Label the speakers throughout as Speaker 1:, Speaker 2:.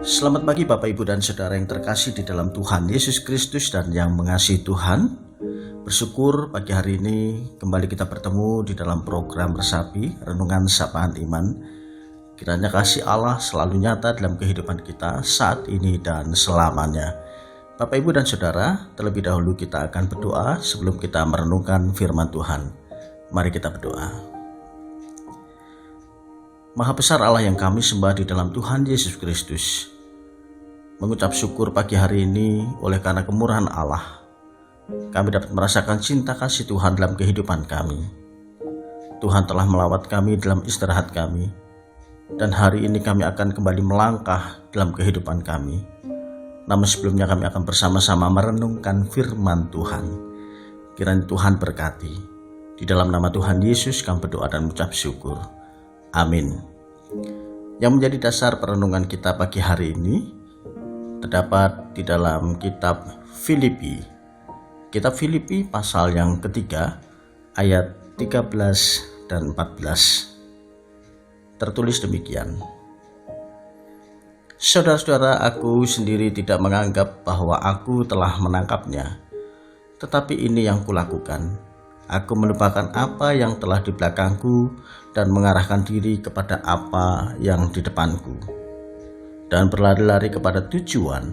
Speaker 1: Selamat pagi Bapak Ibu dan Saudara yang terkasih di dalam Tuhan Yesus Kristus dan yang mengasihi Tuhan. Bersyukur pagi hari ini kembali kita bertemu di dalam program Resapi, Renungan Sapaan Iman. Kiranya kasih Allah selalu nyata dalam kehidupan kita saat ini dan selamanya. Bapak Ibu dan Saudara, terlebih dahulu kita akan berdoa sebelum kita merenungkan firman Tuhan. Mari kita berdoa. Maha besar Allah yang kami sembah di dalam Tuhan Yesus Kristus. Mengucap syukur pagi hari ini oleh karena kemurahan Allah, kami dapat merasakan cinta kasih Tuhan dalam kehidupan kami. Tuhan telah melawat kami dalam istirahat kami, dan hari ini kami akan kembali melangkah dalam kehidupan kami. Namun sebelumnya kami akan bersama-sama merenungkan firman Tuhan. Kiranya Tuhan berkati. Di dalam nama Tuhan Yesus kami berdoa dan mengucap syukur. Amin. Yang menjadi dasar perenungan kita pagi hari ini terdapat di dalam kitab Filipi. Kitab Filipi pasal yang ketiga ayat 13 dan 14. Tertulis demikian. Saudara-saudara, aku sendiri tidak menganggap bahwa aku telah menangkapnya, tetapi ini yang kulakukan. Aku melupakan apa yang telah di belakangku dan mengarahkan diri kepada apa yang di depanku, dan berlari-lari kepada tujuan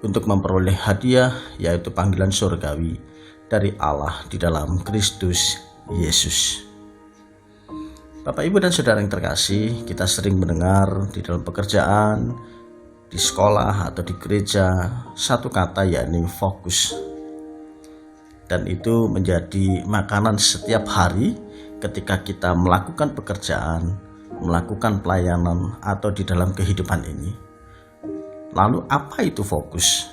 Speaker 1: untuk memperoleh hadiah, yaitu panggilan surgawi dari Allah di dalam Kristus Yesus. Bapak, Ibu, dan Saudara yang terkasih, kita sering mendengar di dalam pekerjaan, di sekolah, atau di gereja satu kata, yakni fokus. Dan itu menjadi makanan setiap hari ketika kita melakukan pekerjaan, melakukan pelayanan, atau di dalam kehidupan ini. Lalu apa itu fokus?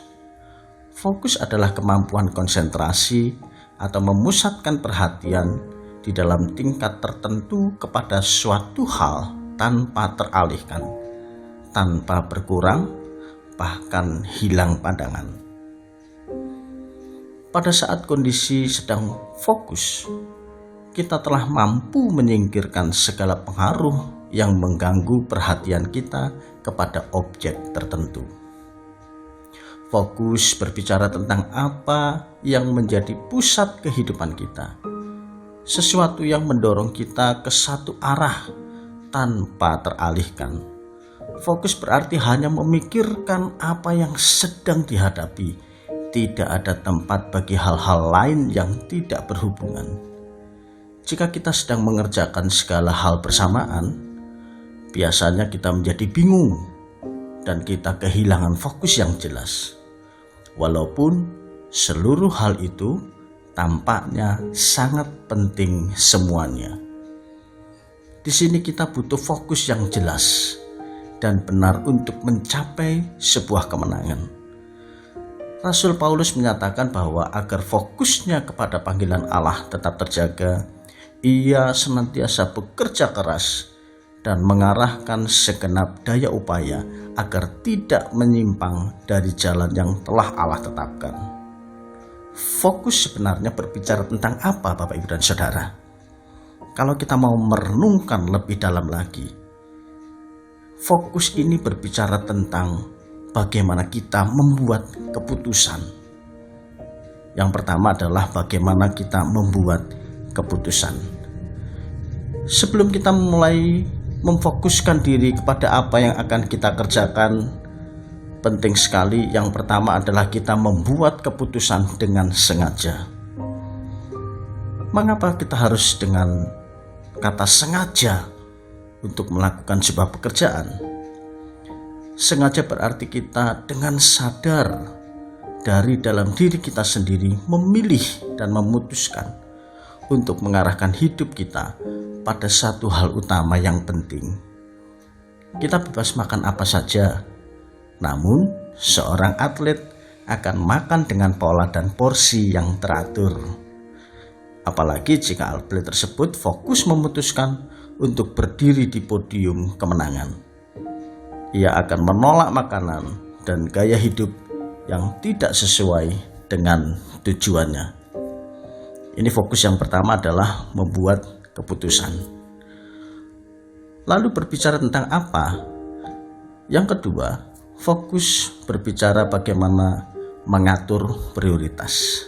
Speaker 1: Fokus adalah kemampuan konsentrasi atau memusatkan perhatian di dalam tingkat tertentu kepada suatu hal tanpa teralihkan, tanpa berkurang, bahkan hilang pandangan. Pada saat kondisi sedang fokus, kita telah mampu menyingkirkan segala pengaruh yang mengganggu perhatian kita kepada objek tertentu. Fokus berbicara tentang apa yang menjadi pusat kehidupan kita, sesuatu yang mendorong kita ke satu arah tanpa teralihkan. Fokus berarti hanya memikirkan apa yang sedang dihadapi, tidak ada tempat bagi hal-hal lain yang tidak berhubungan. Jika kita sedang mengerjakan segala hal bersamaan, biasanya kita menjadi bingung dan kita kehilangan fokus yang jelas. Walaupun seluruh hal itu tampaknya sangat penting semuanya. Di sini kita butuh fokus yang jelas dan benar untuk mencapai sebuah kemenangan. Rasul Paulus menyatakan bahwa agar fokusnya kepada panggilan Allah tetap terjaga, ia senantiasa bekerja keras dan mengarahkan segenap daya upaya agar tidak menyimpang dari jalan yang telah Allah tetapkan. Fokus sebenarnya berbicara tentang apa, Bapak, Ibu, dan Saudara? Kalau kita mau merenungkan lebih dalam lagi, fokus ini berbicara tentang bagaimana kita membuat keputusan. Yang pertama adalah bagaimana kita membuat keputusan. Sebelum kita mulai memfokuskan diri kepada apa yang akan kita kerjakan, penting sekali yang pertama adalah kita membuat keputusan dengan sengaja. Mengapa kita harus dengan kata sengaja untuk melakukan sebuah pekerjaan? Sengaja berarti kita dengan sadar dari dalam diri kita sendiri memilih dan memutuskan untuk mengarahkan hidup kita pada satu hal utama yang penting. Kita bebas makan apa saja, namun seorang atlet akan makan dengan pola dan porsi yang teratur. Apalagi jika atlet tersebut fokus memutuskan untuk berdiri di podium kemenangan. Ia akan menolak makanan dan gaya hidup yang tidak sesuai dengan tujuannya. Ini fokus yang pertama adalah membuat keputusan. Lalu berbicara tentang apa? Yang kedua, Fokus berbicara bagaimana mengatur prioritas.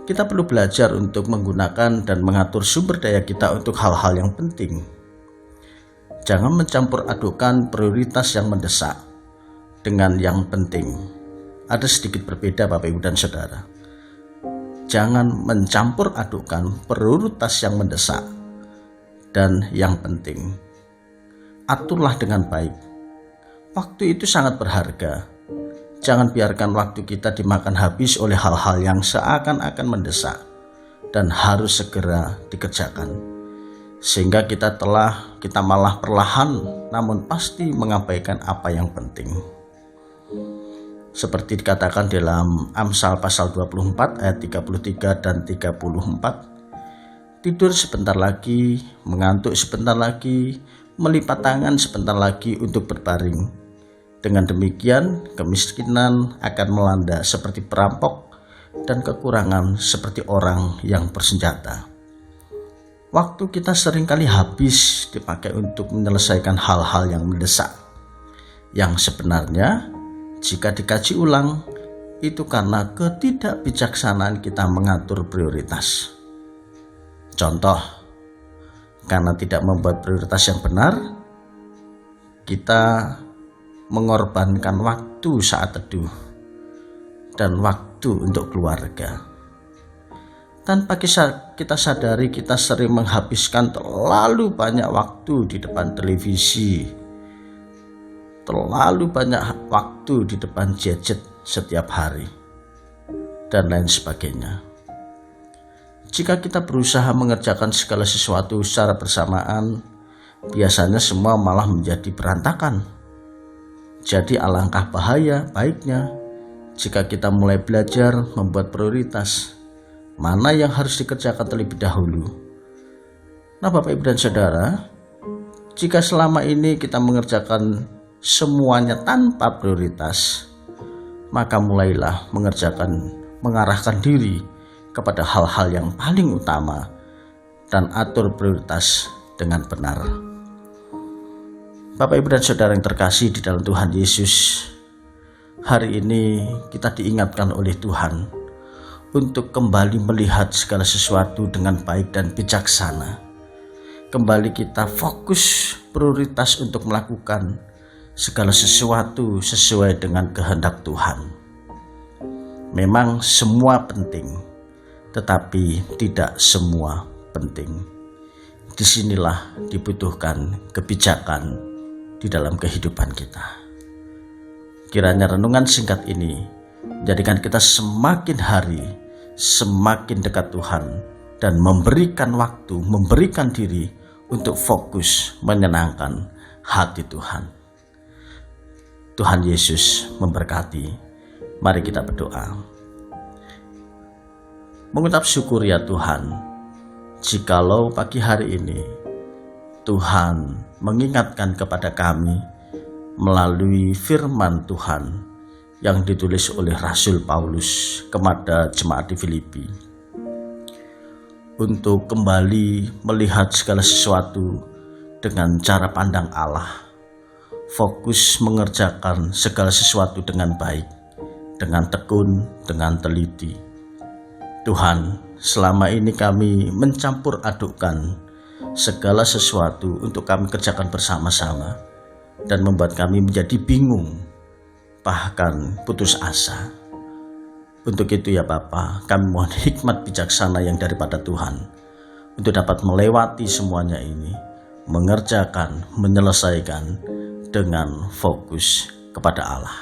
Speaker 1: Kita perlu belajar untuk menggunakan dan mengatur sumber daya kita untuk hal-hal yang penting. Jangan mencampur adukan prioritas yang mendesak dengan yang penting. Ada sedikit berbeda Bapak Ibu dan Saudara. Jangan mencampur adukan prioritas yang mendesak dan yang penting. Aturlah dengan baik. Waktu itu sangat berharga. Jangan biarkan waktu kita dimakan habis oleh hal-hal yang seakan-akan mendesak dan harus segera dikerjakan. Sehingga kita malah perlahan namun pasti mengabaikan apa yang penting. Seperti dikatakan dalam Amsal pasal 24 ayat 33 dan 34. Tidur sebentar lagi, mengantuk sebentar lagi, melipat tangan sebentar lagi untuk berbaring. Dengan demikian, kemiskinan akan melanda seperti perampok dan kekurangan seperti orang yang bersenjata. Waktu kita seringkali habis dipakai untuk menyelesaikan hal-hal yang mendesak. Yang sebenarnya, jika dikaji ulang, itu karena ketidakbijaksanaan kita mengatur prioritas. Contoh, karena tidak membuat prioritas yang benar, kita mengorbankan waktu saat teduh dan waktu untuk keluarga. Tanpa kita sadari, kita sering menghabiskan terlalu banyak waktu di depan televisi, terlalu banyak waktu di depan gadget setiap hari, dan lain sebagainya. Jika kita berusaha mengerjakan segala sesuatu secara bersamaan, biasanya semua malah menjadi berantakan. Jadi alangkah baiknya jika kita mulai belajar membuat prioritas mana yang harus dikerjakan terlebih dahulu. Nah Bapak Ibu dan Saudara, jika selama ini kita mengerjakan semuanya tanpa prioritas, maka mulailah mengarahkan diri kepada hal-hal yang paling utama dan atur prioritas dengan benar. Bapak Ibu dan Saudara yang terkasih di dalam Tuhan Yesus, hari ini kita diingatkan oleh Tuhan untuk kembali melihat segala sesuatu dengan baik dan bijaksana. Kembali kita fokus prioritas untuk melakukan segala sesuatu sesuai dengan kehendak Tuhan. Memang semua penting, tetapi tidak semua penting. Disinilah dibutuhkan kebijakan di dalam kehidupan kita. Kiranya renungan singkat ini menjadikan kita semakin hari semakin dekat Tuhan dan memberikan waktu, memberikan diri untuk fokus menyenangkan hati Tuhan. Tuhan Yesus memberkati. Mari kita berdoa. Mengucap syukur ya Tuhan, jikalau pagi hari ini Tuhan mengingatkan kepada kami melalui firman Tuhan yang ditulis oleh Rasul Paulus kepada jemaat di Filipi, untuk kembali melihat segala sesuatu dengan cara pandang Allah, fokus mengerjakan segala sesuatu dengan baik, dengan tekun, dengan teliti. Tuhan, selama ini kami mencampur adukkan segala sesuatu untuk kami kerjakan bersama-sama dan membuat kami menjadi bingung, bahkan putus asa. Untuk itu ya Bapa, kami mohon hikmat bijaksana yang daripada Tuhan untuk dapat melewati semuanya ini, mengerjakan, menyelesaikan dengan fokus kepada Allah.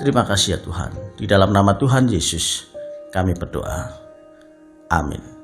Speaker 1: Terima kasih ya Tuhan. Di dalam nama Tuhan Yesus kami berdoa. Amin.